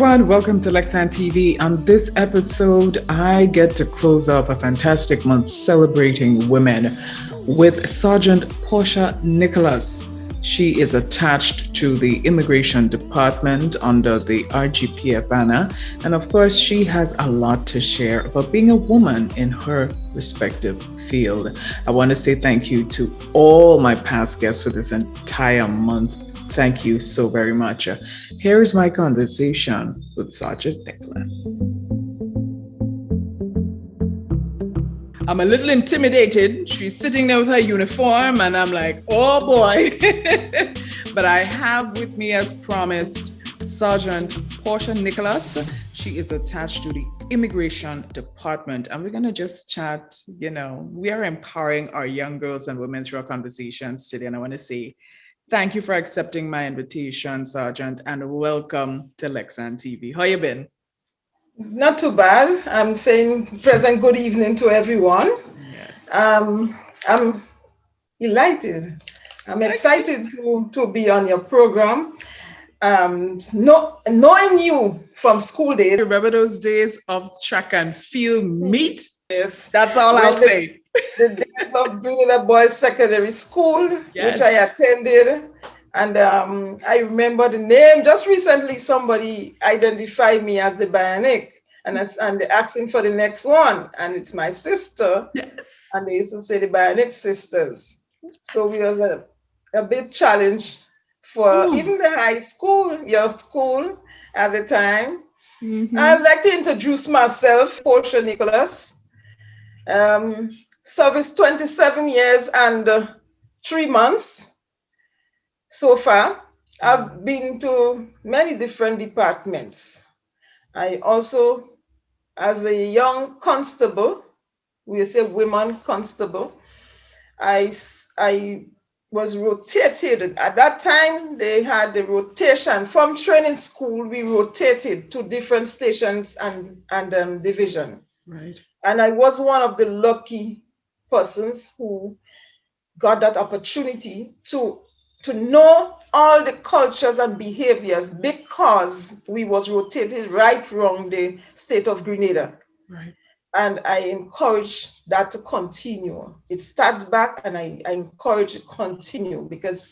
everyone, welcome to Lexan TV. On this episode, I get to close off a fantastic month celebrating women with Sergeant Portia Nicholas. She is attached to the Immigration Department under the RGPF banner, and of course, she has a lot to share about being a woman in her respective field. I want to say thank you to all my past guests for this entire month. Thank you so very much. Here is my conversation with Sergeant Nicholas. I'm a little intimidated. She's sitting there with her uniform, and I'm like, oh boy. But I have with me, as promised, Sergeant Portia Nicholas. She is attached to the Immigration Department, and we're going to just chat. We are empowering our young girls and women through our conversations today, and I want to say thank you for accepting my invitation, Sergeant, and welcome to Lexan TV. How you been? Not too bad. I'm saying present good evening to everyone. Yes. I'm delighted. I'm excited to be on your program. Knowing you from school days. Remember those days of track and field meet? Yes. That's all I'll say. The days of Grenada Boys Secondary School, which I attended. And I remember the name. Just recently, somebody identified me as the Bionic, and they're asking for the next one. And it's my sister. Yes. And they used to say the Bionic sisters. So we was a big challenge for even the high school, your school at the time. Mm-hmm. I'd like to introduce myself, Portia Nicholas. Service 27 years and 3 months so far. I've been to many different departments. I also, as a young constable, we say women constable, I was rotated. At that time, they had the rotation. From training school, we rotated to different stations and division. Right. And I was one of the lucky persons who got that opportunity to know all the cultures and behaviors because we was rotated right around the state of Grenada. Right. And I encourage that to continue. It starts back, and I encourage it to continue because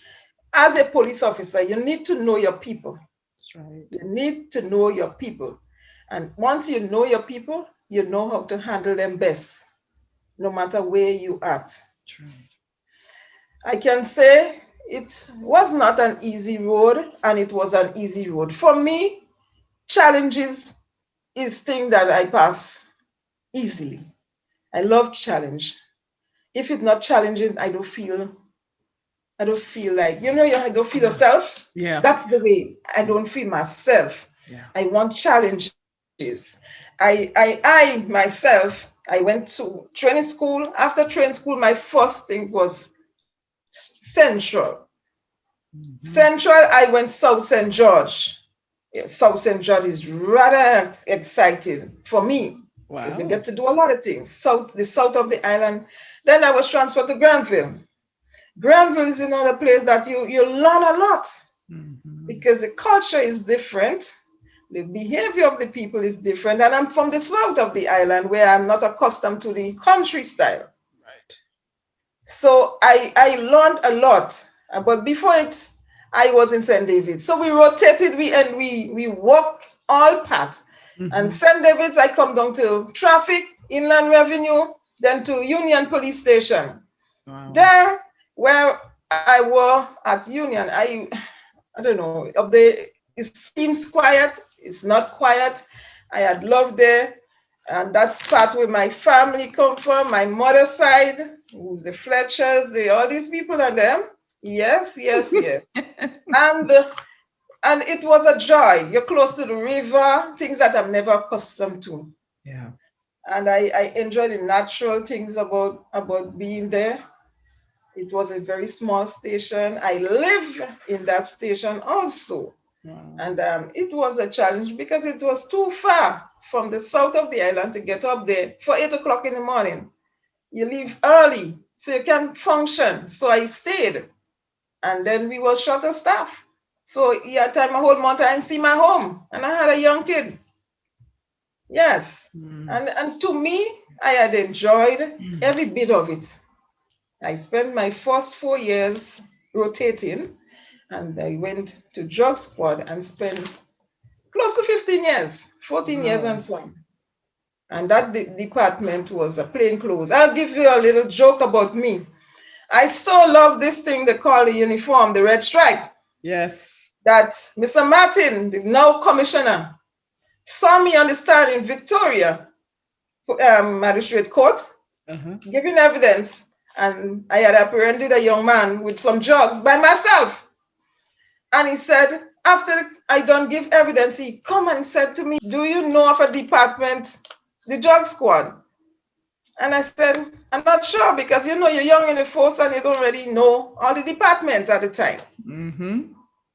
as a police officer, you need to know your people. That's right. You need to know your people. And once you know your people, you know how to handle them best, no matter where you are. True. I can say it was not an easy road, and it was an easy road. For me, challenges is thing that I pass easily. I love challenge. If it's not challenging, I don't feel like, you don't feel yourself. Yeah. That's the way I don't feel myself. Yeah. I want challenges. I myself, I went to training school. After training school, my first thing was Central. Mm-hmm. Central, I went South St. George. Yeah, South St. George is rather exciting for me. Wow. Because you get to do a lot of things. The south of the island. Then I was transferred to Granville. Granville is another place that you learn a lot. Mm-hmm. Because the culture is different. The behavior of the people is different. And I'm from the south of the island where I'm not accustomed to the country style. Right. So I learned a lot. But before it, I was in St. David's. So we rotated, we walked all paths. Mm-hmm. And St. David's, I come down to traffic, inland revenue, then to Union Police Station. Wow. There, where I was at Union, I don't know, it seems quiet. It's not quiet. I had loved there. And that's part where my family come from, my mother's side, who's the Fletchers, all these people and them. Yes. And it was a joy. You're close to the river, things that I'm never accustomed to. Yeah. And I enjoy the natural things about being there. It was a very small station. I live in that station also. Wow. And it was a challenge because it was too far from the south of the island to get up there for 8 o'clock in the morning. You leave early so you can function. So I stayed. And then we were short of staff. So he had time a whole month and see my home. And I had a young kid. Yes. And to me, I had enjoyed every bit of it. I spent my first 4 years rotating, and I went to drug squad and spent close to 15 years, 14 years Wow. and some. And that department was a plain clothes. I'll give you a little joke about me. I so love this thing they call the uniform, the red stripe, Yes. that Mr. Martin, the now commissioner, saw me on the stand in Victoria Magistrate Court, giving evidence. And I had apprehended a young man with some drugs by myself. And he said, after I don't give evidence, he come and said to me, do you know of a department, the drug squad? And I said, I'm not sure, because you're young in the force and you don't really know all the departments at the time.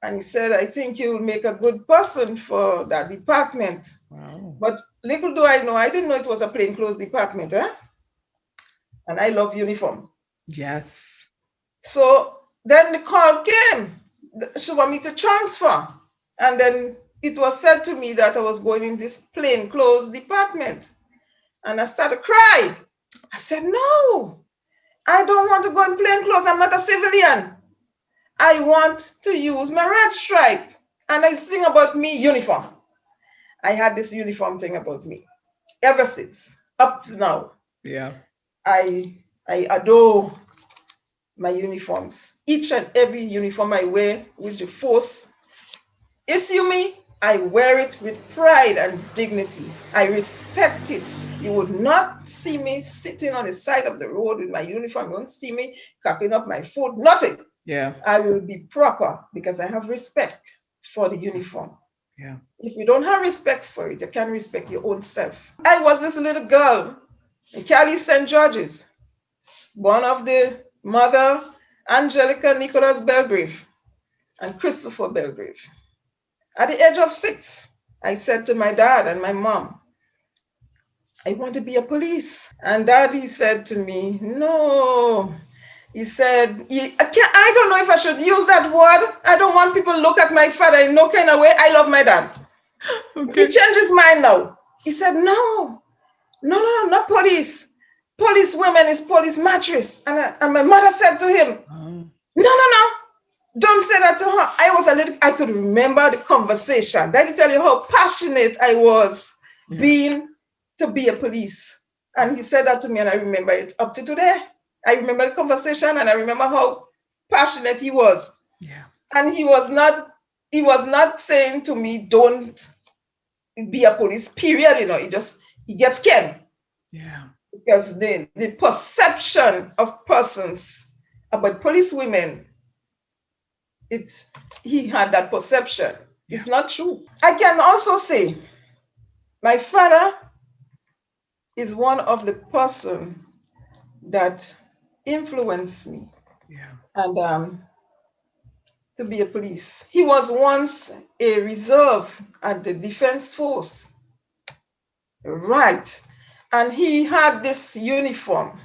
And he said, I think you'll make a good person for that department. Wow. But little do I know, I didn't know it was a plainclothes department. And I love uniform. Yes. So then the call came. She wanted me to transfer. And then it was said to me that I was going in this plainclothes department. And I started to cry. I said, no, I don't want to go in plainclothes. I'm not a civilian. I want to use my red stripe. And I think about me, uniform. I had this uniform thing about me ever since, up to now. Yeah. I adore my uniforms. Each and every uniform I wear, which the force issue me, I wear it with pride and dignity. I respect it. You would not see me sitting on the side of the road with my uniform. You won't see me cupping up my foot, nothing. Yeah. I will be proper because I have respect for the uniform. Yeah. If you don't have respect for it, you can't respect your own self. I was this little girl in Cali, St. George's, born of the mother Angelica Nicholas Belgrave and Christopher Belgrave. At the age of 6, I said to my dad and my mom, I want to be a police. And daddy said to me, no. He said, I don't know if I should use that word. I don't want people to look at my father in no kind of way. I love my dad. Okay. He changed his mind now. He said, no, not police. Police women is police mattress. And my mother said to him, no. Don't say that to her. I could remember the conversation. Let me tell you how passionate I was being to be a police. And he said that to me, and I remember it up to today. I remember the conversation, and I remember how passionate he was. Yeah. And he was not saying to me, don't be a police, period. He gets scared. Yeah. Because the perception of persons about police women, he had that perception. Yeah. It's not true. I can also say my father is one of the person that influenced me. Yeah. And to be a police. He was once a reserve at the Defense Force. Right. And he had this uniform.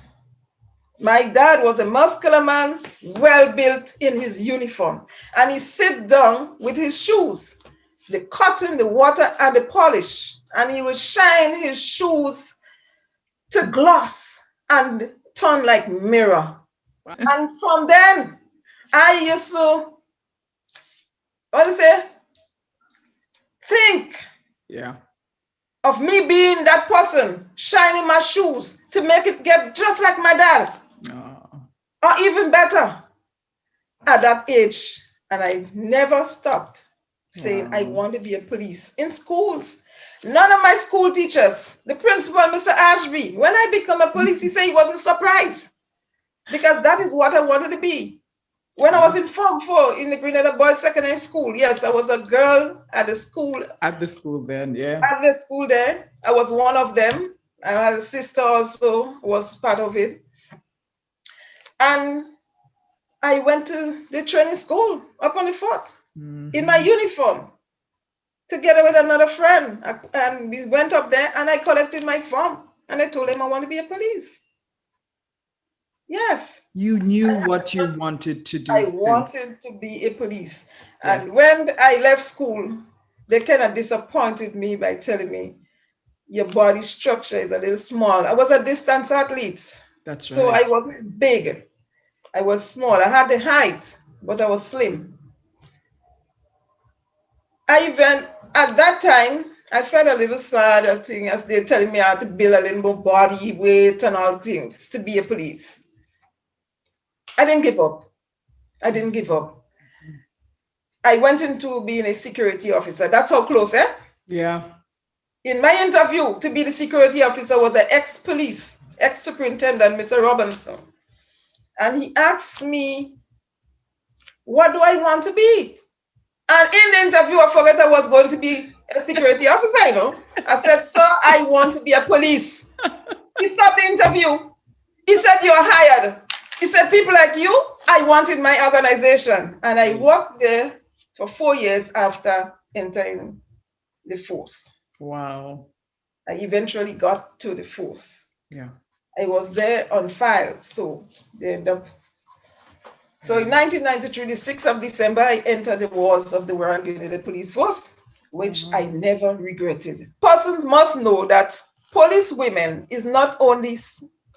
My dad was a muscular man, well built in his uniform. And he sit down with his shoes, the cotton, the water, and the polish. And he would shine his shoes to gloss and turn like mirror. Wow. And from then, I used to, think of me being that person, shining my shoes to make it get just like my dad. Or even better at that age. And I never stopped saying I want to be a police in schools. None of my school teachers, the principal, Mr. Ashby, when I become a police, he said he wasn't surprised because that is what I wanted to be. When I was in Form 4 in the Grenada Boys Secondary School, yes, I was a girl at the school. At the school then, yeah. At the school there, I was one of them. I had a sister also was part of it. And I went to the training school up on the fort in my uniform together with another friend. And we went up there and I collected my form and I told him I want to be a police. Yes. You knew what you wanted to do I since. wanted to be a police. And Yes. when I left school, they kind of disappointed me by telling me, your body structure is a little small. I was a distance athlete, That's so right. I wasn't big. I was small. I had the height, but I was slim. I even, at that time, I felt a little sad, I think, as they're telling me how to build a little more body weight and all things to be a police. I didn't give up. I didn't give up. I went into being a security officer. That's how close, eh? Yeah. In my interview to be the security officer was the ex-police, ex-superintendent, Mr. Robinson. And he asked me, what do I want to be? And in the interview, I forgot I was going to be a security officer, you know. I said, sir, I want to be a police. He stopped the interview. He said, you're hired. He said, people like you, I want in my organization. And I worked there for 4 years after entering the force. Wow. I eventually got to the force. Yeah. I was there on file, so they end up. So in 1993, the 6th of December, I entered the walls of the Royal Grenada Police Force, which I never regretted. Persons must know that police women is not only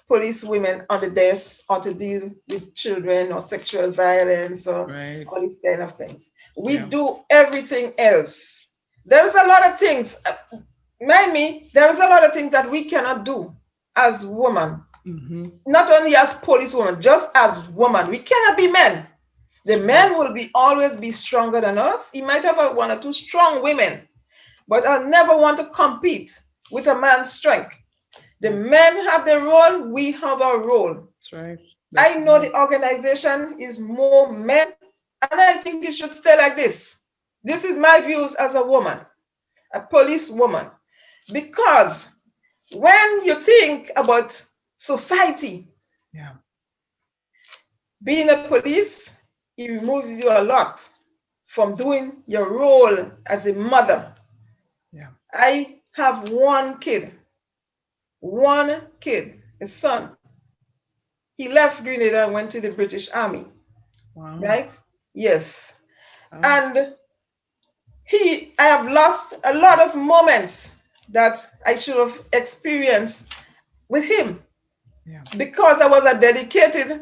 police women on the desk or to deal with children or sexual violence or all these kind of things. We do everything else. There's a lot of things, mind me, there's a lot of things that we cannot do as women. Not only as police women, just as women. We cannot be men. The men will always be stronger than us. He might have one or two strong women, but I'll never want to compete with a man's strength. The men have their role, we have our role. That's right. I know the organization is more men, and I think it should stay like this. This is my views as a woman, a police woman, because when you think about society, being a police, it removes you a lot from doing your role as a mother. I have one kid, a son. He left Grenada and went to the British Army. Wow. Right? Yes. And I have lost a lot of moments that I should have experienced with him. Because I was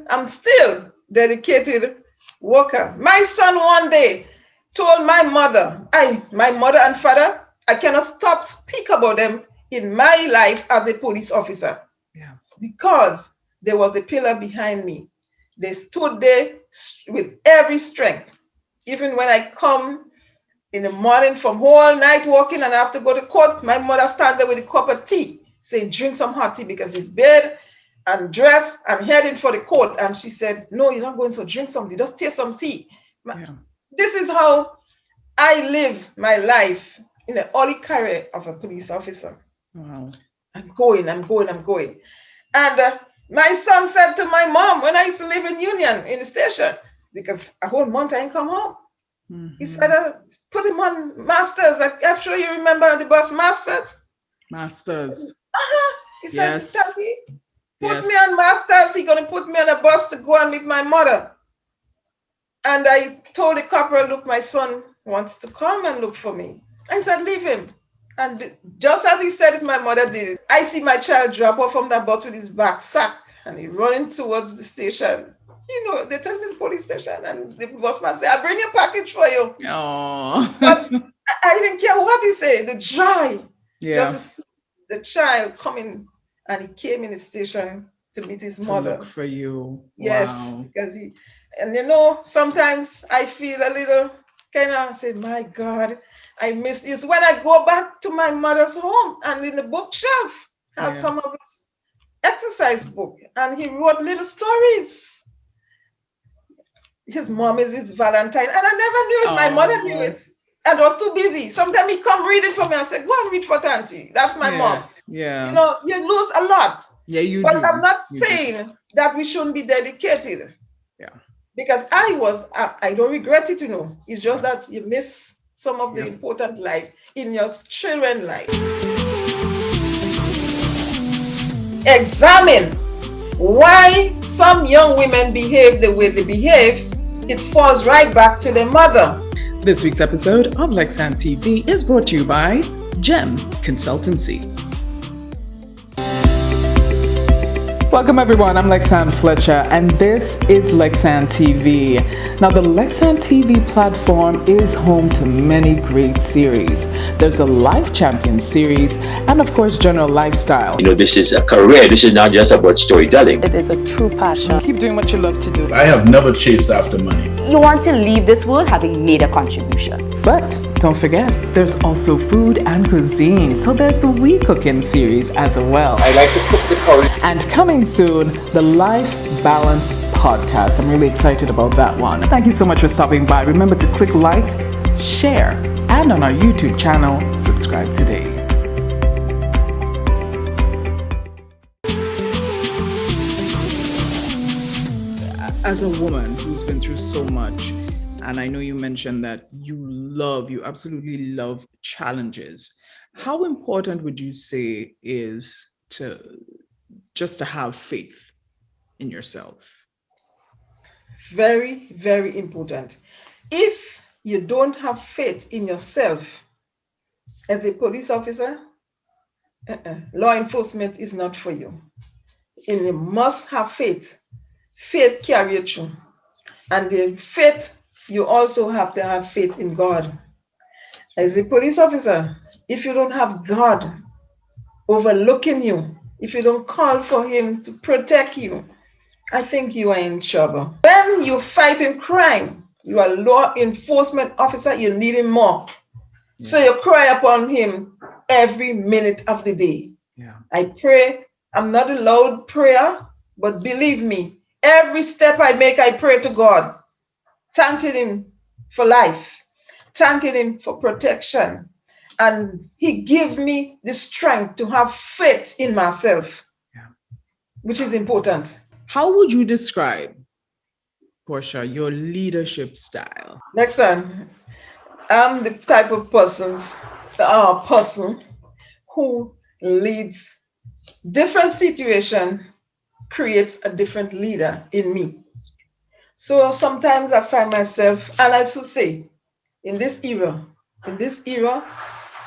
I'm still dedicated worker. My son one day told my mother and father, I cannot stop speak about them in my life as a police officer. Because there was a pillar behind me. They stood there with every strength. Even when I come in the morning from whole night walking and I have to go to court, my mother stands there with a cup of tea saying, drink some hot tea because it's bed and dressed and heading for the court. And she said, no, you're not going to drink something. Just taste some tea. This is how I live my life in the early career of a police officer. Wow. I'm going. And my son said to my mom, when I used to live in Union in the station, because a whole month I didn't come home. He said, put him on Masters. I'm sure you remember the bus Masters. He said, Tati, put me on Masters. He's going to put me on a bus to go and meet my mother. And I told the corporal, look, my son wants to come and look for me. I said, leave him. And just as he said it, my mother did it. I see my child drop off from that bus with his back sack and he running towards the station. You know, they tell me the police station and the busman say, I'll bring a package for you. Oh. But I didn't care what he said, the joy. Just the child coming and he came in the station to meet his mother. Look for you. Yes, wow. Because and you know, sometimes I feel a little kind of say, my God, I miss this. When I go back to my mother's home and in the bookshelf has some of his exercise book and he wrote little stories. His mom is his Valentine. And I never knew it. My mother knew it. And was too busy. Sometimes he come reading for me and say, go and read for Tanti. That's my mom. Yeah. You know, you lose a lot. Yeah, you but do. I'm not saying that we shouldn't be dedicated. Yeah. Because I don't regret it, you know. It's just that you miss some of the important life in your children's life. Examine why some young women behave the way they behave, it falls right back to their mother. This week's episode of Lexan TV is brought to you by GEM Consultancy. Welcome everyone, I'm Lexan Fletcher and this is Lexan TV. Now the Lexan TV platform is home to many great series. There's a Life Champion series and of course General Lifestyle. This is a career, this is not just about storytelling. It is a true passion. Keep doing what you love to do. I have never chased after money. You want to leave this world having made a contribution. But don't forget, there's also food and cuisine. So there's the We Cooking series as well. I like to cook the curry. And coming soon, the Life Balance podcast. I'm really excited about that one. Thank you so much for stopping by. Remember to click like, share, and on our YouTube channel, subscribe today. As a woman who's been through so much, and I know you mentioned that you absolutely love challenges. How important would you say is to have faith in yourself? Very, very important. If you don't have faith in yourself as a police officer, law enforcement is not for you. And you must have faith. Faith carry you through. And in faith, you also have to have faith in God. As a police officer, if you don't have God overlooking you, if you don't call for him to protect you, I think you are in trouble. When you fight in crime, you are a law enforcement officer, you need him more. Yeah. So you cry upon him every minute of the day. Yeah. I pray. I'm not a loud prayer, but believe me, every step I make, I pray to God, thanking him for life, thanking him for protection. And he gave me the strength to have faith in myself, which is important. How would you describe, Portia, your leadership style? Next one, I'm the type of person who leads different situation, creates a different leader in me. So sometimes I find myself, and I should say, in this era,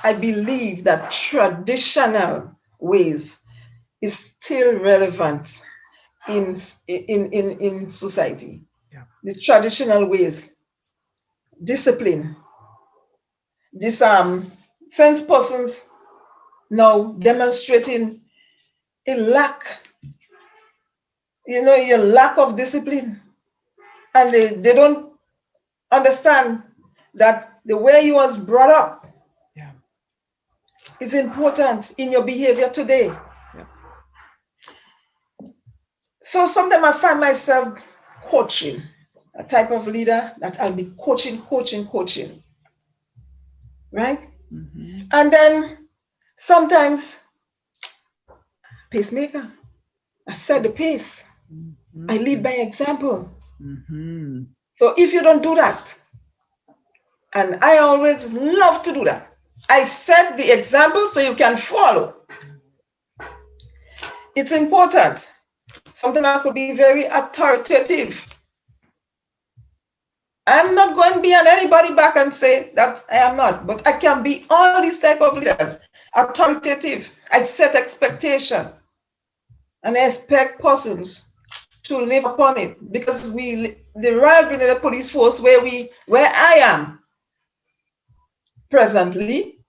I believe that traditional ways is still relevant in society. Yeah. The traditional ways, discipline. This sense persons now demonstrating a lack, your lack of discipline, and they don't understand that the way you was brought up is important in your behavior today. Yeah. So sometimes I find myself coaching, a type of leader that I'll be coaching, right? Mm-hmm. And then sometimes pacemaker, I set the pace. Mm-hmm. I lead by example. Mm-hmm. So if you don't do that, and I always love to do that, I set the example so you can follow. It's important. Something I could be very authoritative. I'm not going to be on anybody back and say that I am not, but I can be all these type of leaders. Authoritative. I set expectation. And I expect persons to live upon it, because the Royal Grenada Police Force, where I am presently,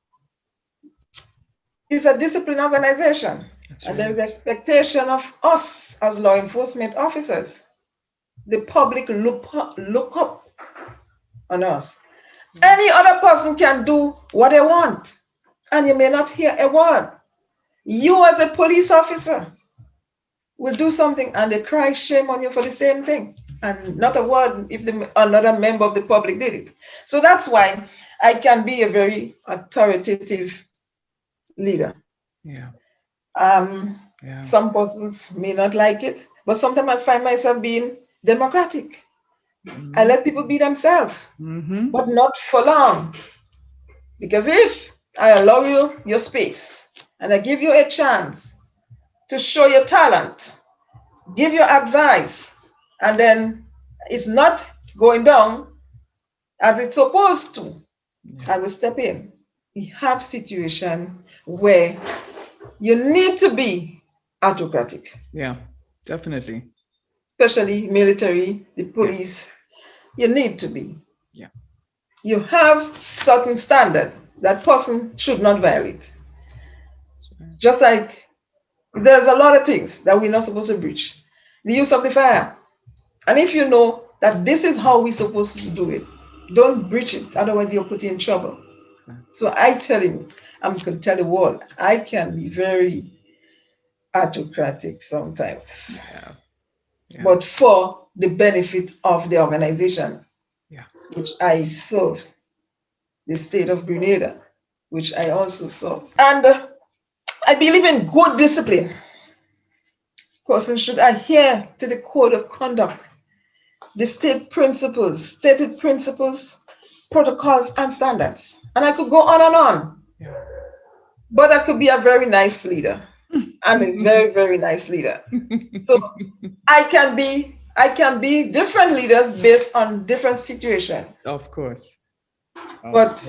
is a disciplined organization. That's and right. There is expectation of us as law enforcement officers. The public look up on us. Any other person can do what they want, and you may not hear a word. You as a police officer will do something and they cry shame on you for the same thing, and not a word if another member of the public did it. So that's why I can be a very authoritative leader. Yeah. Some persons may not like it, but sometimes I find myself being democratic. Mm-hmm. I let people be themselves, but not for long. Because if I allow you your space and I give you a chance to show your talent, give your advice, and then it's not going down as it's supposed to, I will step in. We have situation where you need to be autocratic. Yeah, definitely. Especially military, the police, you need to be. Yeah. You have certain standards that person should not violate. Just like there's a lot of things that we're not supposed to breach. The use of the fire. And if you know that this is how we're supposed to do it, don't breach it. Otherwise, you'll put you in trouble. So I tell him, I'm going to tell the world, I can be very autocratic sometimes. But for the benefit of the organization, which I serve, the state of Grenada, which I also serve. And I believe in good discipline. Person should adhere to the code of conduct, the stated principles, protocols, and standards. And I could go on and on. But I could be a very nice leader. I'm a very, very nice leader. So I can be different leaders based on different situations. Of course. But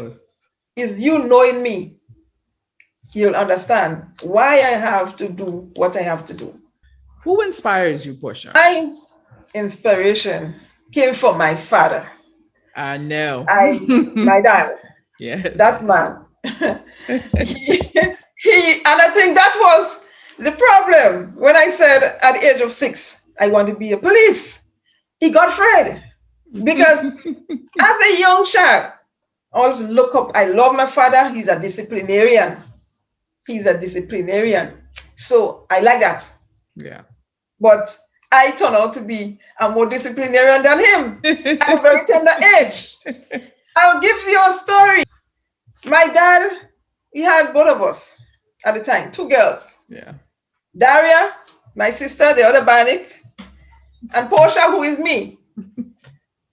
if you knowing me, you'll understand why I have to do what I have to do. Who inspires you, Portia? My inspiration came from my father. I know. My dad. Yes. That man. he and I think that was the problem when I said at the age of 6, I want to be a police. He got afraid because as a young child, I always look up. I love my father. He's a disciplinarian. So I like that. Yeah. But I turn out to be a more disciplinarian than him at a very tender age. I'll give you a story. My dad, he had both of us at the time, 2 girls. Yeah. Daria, my sister, the other Banik, and Portia, who is me.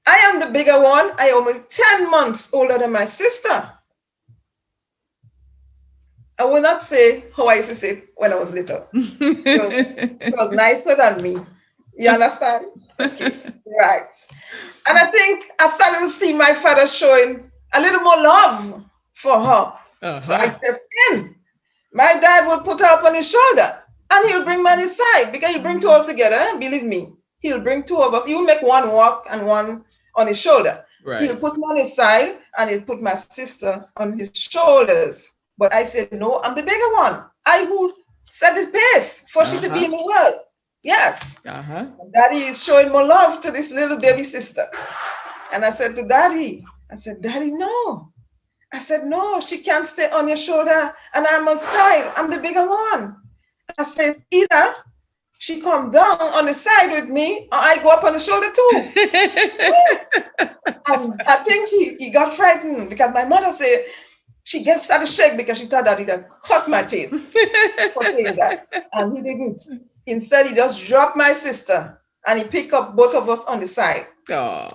I am the bigger one. I am only 10 months older than my sister. I will not say how I used to say when I was little. It was nicer than me. You understand? Okay, right. And I think I started to see my father showing a little more love for her. So I stepped in. My dad would put her up on his shoulder and he'll bring me on his side because he'll bring 2 of us together. Believe me, he'll bring 2 of us. He will make one walk and one on his shoulder. Right. He'll put me on his side and he'll put my sister on his shoulders. But I said, no, I'm the bigger one. I will set the pace for she to be in the world. Yes. Daddy is showing more love to this little baby sister. And I said to Daddy, no. I said, no, she can't stay on your shoulder and I'm on side. I'm the bigger one. I said, either she come down on the side with me or I go up on the shoulder too. Yes. And I think he got frightened because my mother said, she started to shake because she thought that he had cut my teeth for saying that. And he didn't. Instead, he just dropped my sister and he picked up both of us on the side. Oh,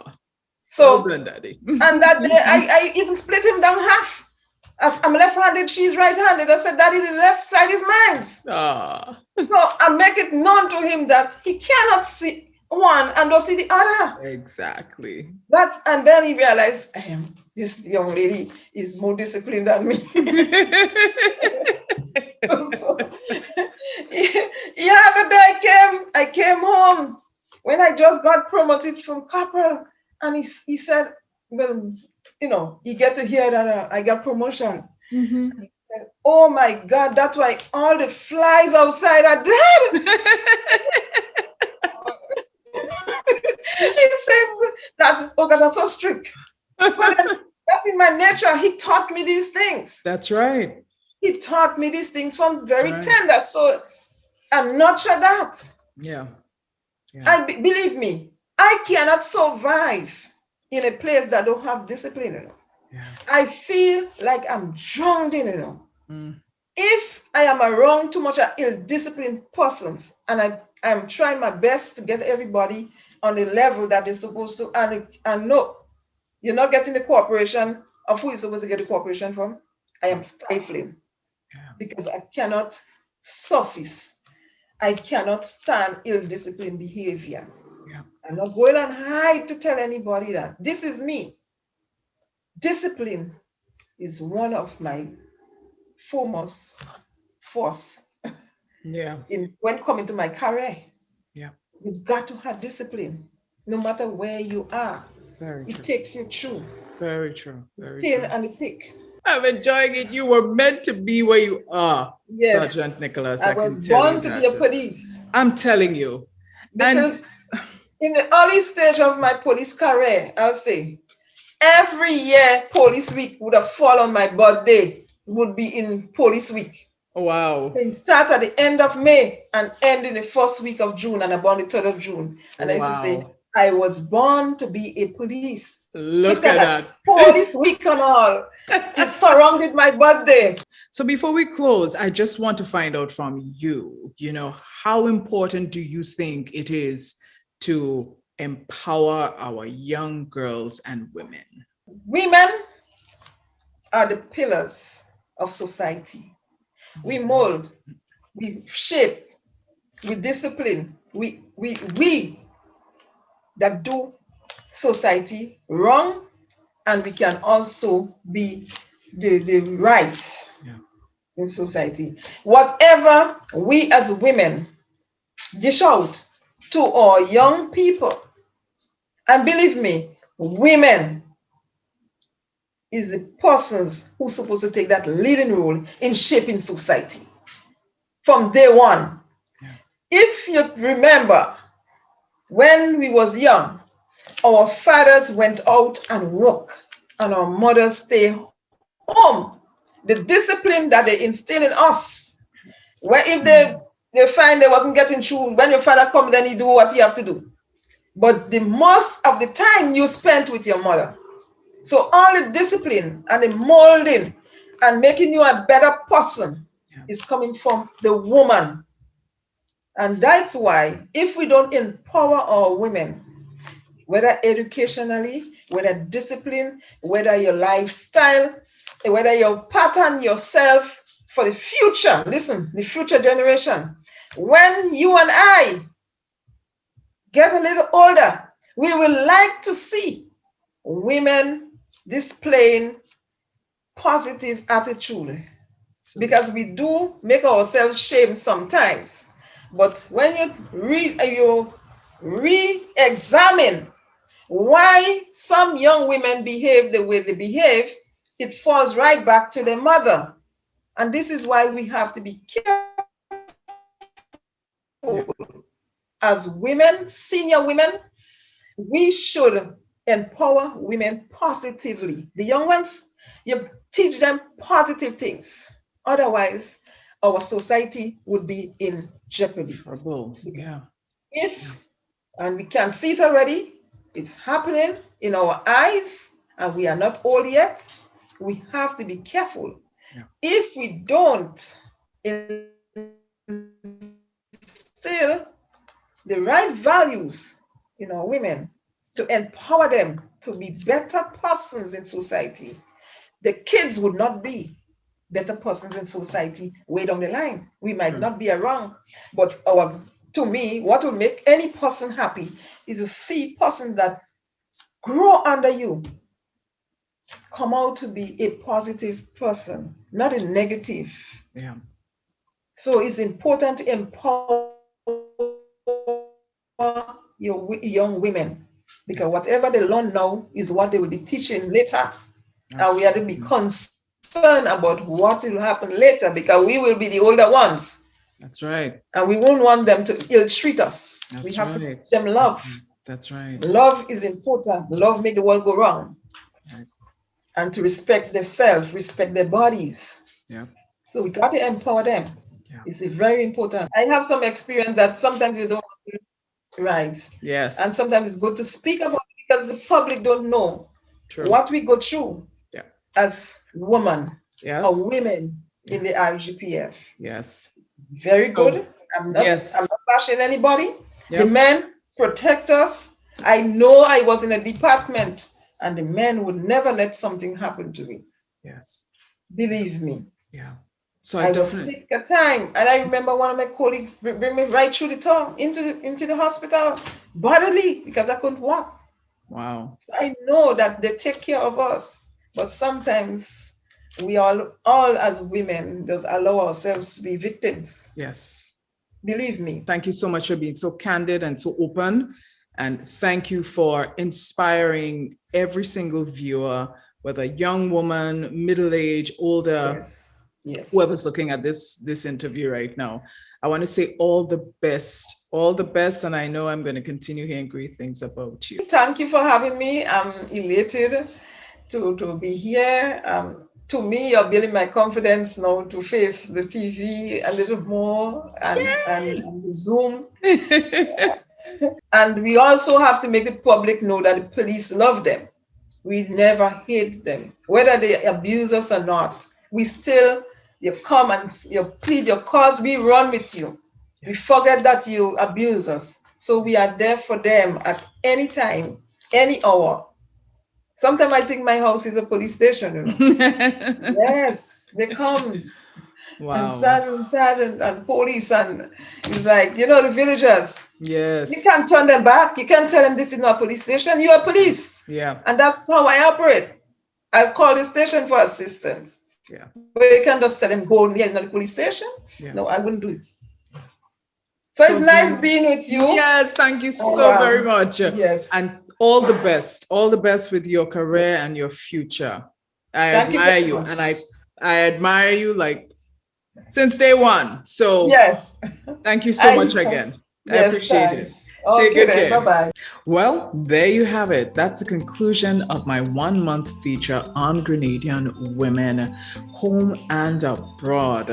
so well done, Daddy. And that day, I even split him down half. As I'm left-handed, she's right-handed. I said, Daddy, the left side is mine. Oh. So I make it known to him that he cannot see one and don't see the other. Exactly. And then he realized, this young lady is more disciplined than me. So, the day I came home when I just got promoted from corporal, and he said, well, you get to hear that I got promotion. And he said, oh my God, that's why all the flies outside are dead. He said that, oh God, that's so strict. But that's in my nature. He taught me these things. That's right. He taught me these things from very tender. So I'm not sure that. Yeah. Believe me, I cannot survive in a place that don't have discipline. Yeah. I feel like I'm drowned in. If I am around too much ill-disciplined persons, and I'm trying my best to get everybody on the level that they're supposed to, and no, you're not getting the cooperation of who you're supposed to get the cooperation from. I am stifling because I cannot surface I cannot stand ill-disciplined behavior. Yeah. I'm not going on hide to tell anybody that. This is me. Discipline is one of my foremost force Yeah. when coming to my career. Yeah. You've got to have discipline, no matter where you are. It's very It true. takes you through. Very true. The Very thin true. and the thick. I'm enjoying it. You were meant to be where you are, Yes, Sergeant Nicholas. I I can was tell you born to be a that. police I'm telling you. And because in the early stage of my police career, I'll say, every year police week would have fallen on my birthday, would be in police week. wow. They start at the end of May and end in the first week of June, and I'm born the 3rd of June. And I used to say, Wow. I was born to be a police. Look at that. Police week and all. It surrounded my birthday. So before we close, I just want to find out from you, how important do you think it is to empower our young girls and women? Women are the pillars of society. We mold, we shape, we discipline, we that do society wrong, and we can also be the right in society. Whatever we as women dish out to our young people, and believe me, women is the persons who are supposed to take that leading role in shaping society from day one. Yeah. If you remember, when we was young, our fathers went out and work, and our mothers stay home. The discipline that they instill in us, where if they find they wasn't getting through, when your father comes, then you do what you have to do. But the most of the time you spent with your mother. So all the discipline and the molding and making you a better person is coming from the woman. And that's why if we don't empower our women, whether educationally, whether discipline, whether your lifestyle, whether you pattern yourself for the future, listen, the future generation, when you and I get a little older, we will like to see women displaying positive attitude, because we do make ourselves shame sometimes. But when you re-examine why some young women behave the way they behave, it falls right back to their mother. And this is why we have to be careful. As women, senior women, we should empower women positively. The young ones, you teach them positive things. Otherwise, our society would be in jeopardy. Trouble. Yeah. And we can see it already, it's happening in our eyes, and we are not old yet. We have to be careful. Yeah. If we don't instill the right values in our women to empower them to be better persons in society, the kids would not be better persons in society way down the line. We might not be around, but to me, what will make any person happy is to see person that grow under you come out to be a positive person, not a negative. Yeah. So it's important to empower your young women, because whatever they learn now is what they will be teaching later. Absolutely. And we have to be concerned about what will happen later, because we will be the older ones. That's right. And we won't want them to ill-treat us. We have to teach them love. That's right. Love is important. Love makes the world go round. Right. And to respect themselves, respect their bodies. Yeah. So we got to empower them. Yeah. It's very important. I have some experience that sometimes you don't right. Yes. And sometimes it's good to speak about it, because the public don't know what we go through as women or women in the RGPF. Yes. Very good. I'm not bashing anybody. Yep. The men protect us. I know I was in a department and the men would never let something happen to me. Yes. Believe me. Yeah. So I was sick at time, and I remember one of my colleagues bring me right through the town into the hospital bodily because I couldn't walk. Wow. So I know that they take care of us, but sometimes we all as women just allow ourselves to be victims. Yes. Believe me. Thank you so much for being so candid and so open. And thank you for inspiring every single viewer, whether young woman, middle-aged, older, Yes. whoever's looking at this interview right now. I want to say all the best. And I know I'm going to continue hearing great things about you. Thank you for having me. I'm elated to be here. To me, you're building my confidence now to face the TV a little more and Zoom. And we also have to make the public know that the police love them. We never hate them, whether they abuse us or not. You come and you plead your cause, we run with you. We forget that you abuse us. So we are there for them at any time, any hour. Sometimes I think my house is a police station, you know. Yes, they come. Wow. And sergeant and police, and it's like, the villagers. Yes. You can't turn them back. You can't tell them this is not a police station. You are police. Yeah. And that's how I operate. I call the station for assistance. Yeah. But you can't just tell them go here, not the police station. Yeah. No, I wouldn't do it. So it's nice being with you. Yes, thank you so very much. Yes. And all the best with your career and your future. I admire you, and I admire you like since day one. So yes, thank you so much again. I appreciate it. Take good care. Bye-bye. Well, there you have it. That's the conclusion of my 1-month feature on Grenadian women, home and abroad.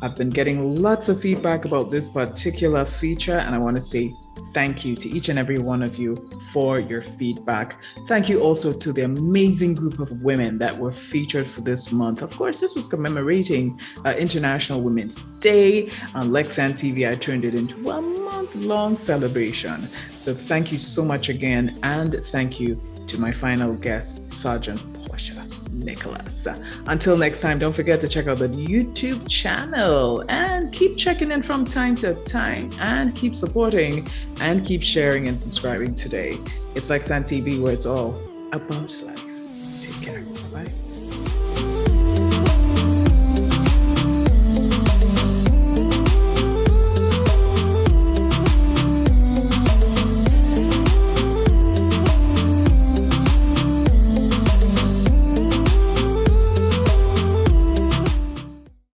I've been getting lots of feedback about this particular feature, and I want to say thank you to each and every one of you for your feedback. Thank you also to the amazing group of women that were featured for this month. Of course, this was commemorating International Women's Day. On Lexan TV, I turned it into a month-long celebration. So thank you so much again, and thank you to my final guest, Sergeant Portia Nicholas. Until next time, don't forget to check out the YouTube channel and keep checking in from time to time, and keep supporting and keep sharing and subscribing today. It's Lexan TV, where it's all about life.